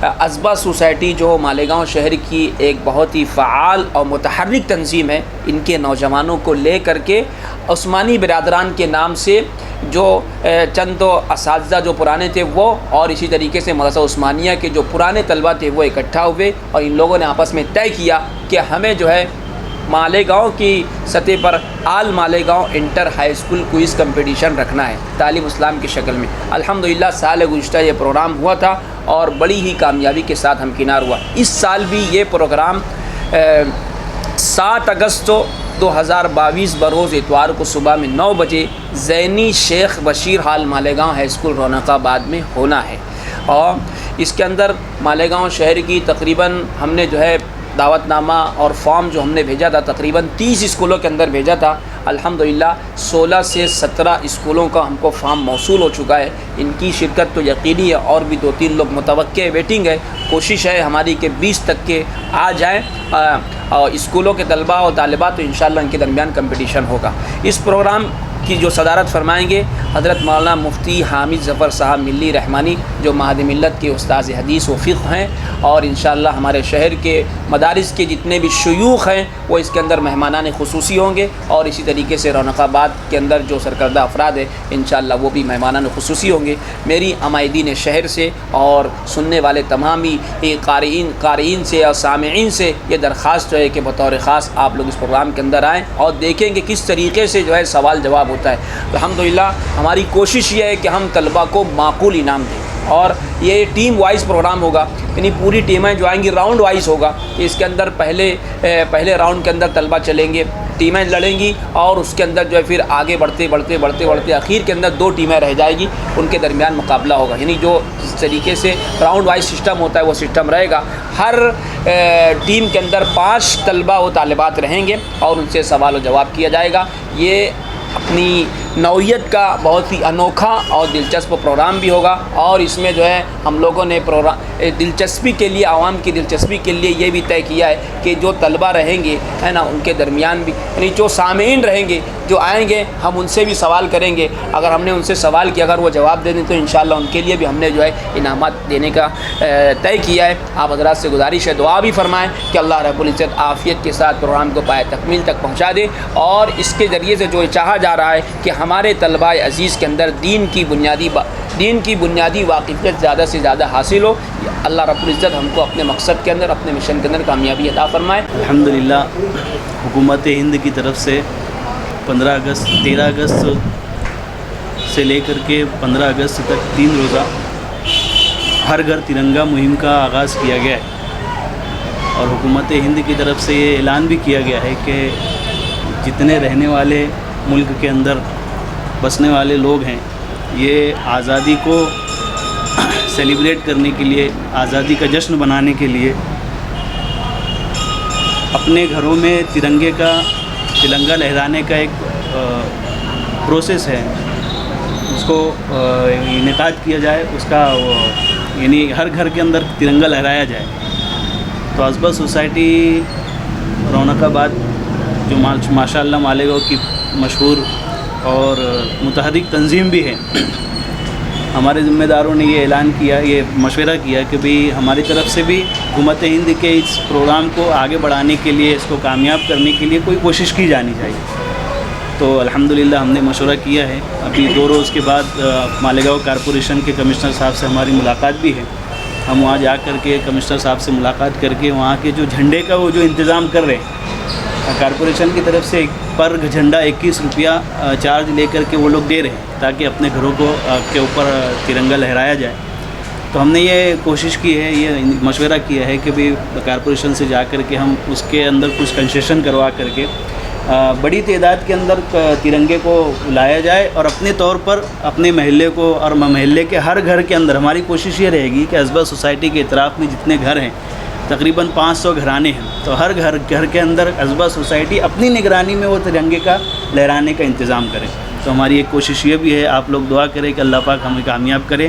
ازبا society جو مالیگاؤں شہر کی ایک بہت ہی فعال اور متحرک تنظیم ہے، ان کے نوجوانوں کو لے کر کے عثمانی برادران کے نام سے جو چند اساتذہ جو پرانے تھے وہ، اور اسی طریقے سے مدرسہ عثمانیہ کے جو پرانے طلبہ تھے وہ اکٹھا ہوئے، اور ان لوگوں نے آپس میں طے کیا کہ ہمیں جو ہے مالیگاؤں کی سطح پر all Malegaon inter high school quiz competition رکھنا ہے تعلیم اسلام کی شکل میں۔ الحمدللہ سال گزشتہ یہ پروگرام ہوا تھا اور بڑی ہی کامیابی کے ساتھ ہمکنار ہوا۔ اس سال بھی یہ پروگرام 7 اگست 2022 بروز اتوار کو صبح میں 9 بجے زینی شیخ Bashir hall Malegaon high school رونق آباد میں ہونا ہے، اور اس کے اندر مالیگاؤں شہر کی تقریباً ہم نے جو ہے دعوت نامہ اور فارم جو ہم نے بھیجا تھا تقریباً 30 اسکولوں کے اندر بھیجا تھا۔ الحمدللہ 16 سے 17 اسکولوں کا ہم کو فارم موصول ہو چکا ہے۔ ان کی شرکت تو یقینی ہے، اور بھی 2-3 لوگ متوقع ہے، ویٹنگ ہے۔ کوشش ہے ہماری کہ 20 تک کے آ جائیں، اور اسکولوں کے طلباء اور طالبات تو انشاءاللہ ان کے درمیان کمپٹیشن ہوگا۔ اس پروگرام کی جو صدارت فرمائیں گے حضرت مولانا مفتی حامد ظفر صاحب ملی رحمانی، جو مہد ملت کے استاذ حدیث و فقہ ہیں، اور انشاءاللہ ہمارے شہر کے مدارس کے جتنے بھی شیوخ ہیں وہ اس کے اندر مہمانان خصوصی ہوں گے، اور اسی طریقے سے رونق آباد کے اندر جو سرکردہ افراد ہیں انشاءاللہ وہ بھی مہمانان خصوصی ہوں گے۔ میری عمائدین شہر سے اور سننے والے تمام ہی قارئین سے اور سامعین سے یہ درخواست ہے کہ بطور خاص آپ لوگ اس پروگرام کے اندر آئیں اور دیکھیں کہ کس طریقے سے جو ہے سوال جواب ہوتا ہے۔ الحمدللہ ہماری کوشش یہ ہے کہ ہم طلباء کو معقول انعام دیں، اور یہ ٹیم وائز پروگرام ہوگا، یعنی پوری ٹیمیں جو آئیں گی راؤنڈ وائز ہوگا کہ اس کے اندر پہلے راؤنڈ کے اندر طلباء چلیں گے، ٹیمیں لڑیں گی، اور اس کے اندر جو ہے پھر آگے بڑھتے اخیر کے اندر 2 ٹیمیں رہ جائے گی، ان کے درمیان مقابلہ ہوگا۔ یعنی جو جس طریقے سے راؤنڈ وائز سسٹم ہوتا ہے وہ سسٹم رہے گا۔ ہر ٹیم کے اندر 5 طلباء و طالبات رہیں گے اور ان سے سوال و جواب کیا جائے گا۔ یہ اپنی نوعیت کا بہت ہی انوکھا اور دلچسپ پروگرام بھی ہوگا، اور اس میں جو ہے ہم لوگوں نے دلچسپی کے لیے، عوام کی دلچسپی کے لیے یہ بھی طے کیا ہے کہ جو طلبہ رہیں گے ہے نا ان کے درمیان بھی، یعنی جو سامعین رہیں گے جو آئیں گے ہم ان سے بھی سوال کریں گے، اگر ہم نے ان سے سوال کیا اگر وہ جواب دے دیں تو انشاءاللہ ان کے لیے بھی ہم نے جو ہے انعامات دینے کا طے کیا ہے۔ آپ حضرات سے گزارش ہے دعا بھی فرمائیں کہ اللہ رب العزت عافیت کے ساتھ پروگرام کو پائے تکمیل تک پہنچا دے، اور اس کے ذریعے سے جو چاہا جا رہا ہے کہ ہمارے طلباء عزیز کے اندر دین کی بنیادی واقفیت زیادہ سے زیادہ حاصل ہو۔ اللہ رب العزت ہم کو اپنے مقصد کے اندر، اپنے مشن کے اندر کامیابی عطا فرمائے۔ الحمدللہ حکومت ہند کی طرف سے 13 اگست سے لے کر کے 15 اگست تک 3 روزہ ہر گھر ترنگا مہم کا آغاز کیا گیا ہے، اور حکومت ہند کی طرف سے یہ اعلان بھی کیا گیا ہے کہ جتنے رہنے والے ملک کے اندر بسنے والے لوگ ہیں یہ آزادی کو سیلیبریٹ کرنے کے لیے، آزادی کا جشن منانے کے لیے اپنے گھروں میں ترنگا لہرانے کا ایک پروسیس ہے، اس کو انعقاد کیا جائے، اس کا یعنی ہر گھر کے اندر ترنگا لہرایا جائے۔ تو ازبا سوسائٹی رونق آباد جو ماشاء اللہ مالیگاؤں کی مشہور اور متحرک تنظیم بھی ہے، ہمارے ذمہ داروں نے یہ اعلان کیا، یہ مشورہ کیا کہ بھئی ہماری طرف سے بھی حکومت ہند کے اس پروگرام کو آگے بڑھانے کے لیے، اس کو کامیاب کرنے کے لیے کوئی کوشش کی جانی چاہیے۔ تو الحمدللہ ہم نے مشورہ کیا ہے۔ ابھی 2 روز کے بعد مالیگاؤں کارپوریشن کے کمشنر صاحب سے ہماری ملاقات بھی ہے۔ ہم وہاں جا کر کے کمشنر صاحب سے ملاقات کر کے وہاں کے جو جھنڈے کا وہ جو انتظام کر رہے ہیں کارپوریشن کی طرف سے پر جھنڈا 21 روپیہ چارج لے کر کے وہ لوگ دے رہے ہیں تاکہ اپنے گھروں کو کے اوپر ترنگا لہرایا جائے۔ تو ہم نے یہ کوشش کی ہے، یہ مشورہ کیا ہے کہ بھی کارپوریشن سے جا کر کے ہم اس کے اندر کچھ کنسیشن کروا کر کے بڑی تعداد کے اندر ترنگے کو لایا جائے، اور اپنے طور پر اپنے محلے کو اور محلے کے ہر گھر کے اندر ہماری کوشش یہ رہے گی کہ ازبا سوسائٹی کے اطراف میں جتنے گھر ہیں تقریباً 500 گھرانے ہیں، تو ہر گھر کے اندر ازبا سوسائٹی اپنی نگرانی میں وہ ترنگے کا لہرانے کا انتظام کرے۔ تو ہماری ایک کوشش یہ بھی ہے، آپ لوگ دعا کریں کہ اللہ پاک ہمیں کامیاب کرے۔